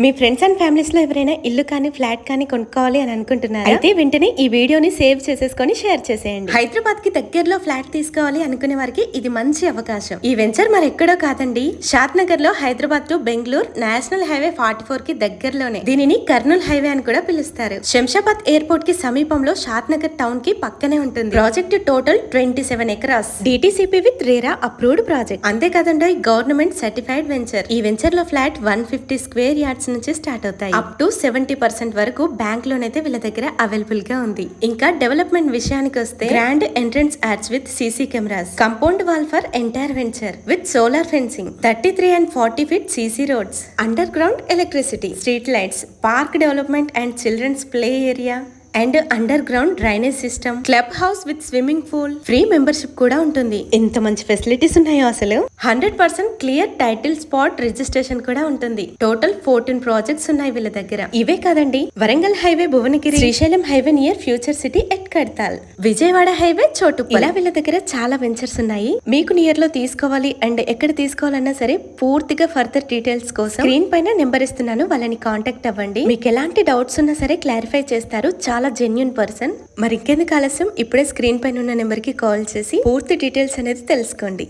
Me friends and families లో ఎవరైనా ఇల్లు కానీ ఫ్లాట్ కానీ కొనుక్కోవాలి అని అనుకుంటున్నారు అయితే వెంటనే ఈ వీడియోని సేవ్ చేసేసుకొని షేర్ చేసేయండి. హైదరాబాద్ కి దగ్గరలో ఫ్లాట్ తీసుకోవాలి అనుకునే వారికి ఇది మంచి అవకాశం. ఈ వెంచర్ మరి ఎక్కడో కాదండి, షాద్ నగర్ లో Hyderabad to Bengaluru national highway 44 కి దగ్గరలోనే. దీనిని కర్నూల్ హైవే అని కూడా పిలుస్తారు. శంషాబాద్ ఎయిర్పోర్ట్ కి సమీపంలో షాద్ నగర్ టౌన్ కి పక్కనే ఉంటుంది. Project total 27 acres, DTCP with RERA approved project. అంతే కదండి, గవర్నమెంట్ సర్టిఫైడ్ వెంచర్. ఈ వెంచర్ లో ఫ్లాట్ 150 స్క్వేర్ యార్డ్స్ నుంచి స్టార్ట్ అవుతాయి. అప్ టు 70% వరకు బ్యాంక్ లోన్ అయితే వీళ్ళ దగ్గర అవైలబుల్ గా ఉంది. ఇంకా డెవలప్మెంట్ విషయానికి వస్తే grand entrance arch with CC cameras, compound wall for entire venture with solar fencing, 33 and 40 feet CC roads, underground electricity, street lights, park development and children's play area and underground drainage system, club house with swimming pool, free membership కూడా ఉంటుంది. ఎంత మంచి facilities ఉన్నాయో అసలు. 100% clear title spot registration కూడా ఉంటుంది. Total 14 projects ఉన్నాయి వీళ్ళ దగ్గర. ఇవే కాదండి, Warangal highway Bhuvanagiri, Srisailam highway near future city at Kadthal, Vijayawada highway Choutuppal, ఇలా వీళ్ళ దగ్గర చాలా వెంచర్స్ ఉన్నాయి. మీకు నియర్ లో తీసుకోవాలి అండ్ ఎక్కడ తీసుకోవాలన్నా సరే పూర్తిగా ఫర్దర్ డీటెయిల్స్ కోసం స్క్రీన్ పైన నెంబర్ ఇస్తున్నాను, వాళ్ళని కాంటాక్ట్ అవ్వండి. మీకు ఎలాంటి డౌట్స్ ఉన్నా సరే క్లారిఫై చేస్తారు. చాలా జెన్యూన్ పర్సన్. మరి ఇంకెందుకు ఆలస్యం, ఇప్పుడే స్క్రీన్ పైన ఉన్న నెంబర్ కి కాల్ చేసి పూర్తి డీటెయిల్స్ అనేది తెలుసుకోండి.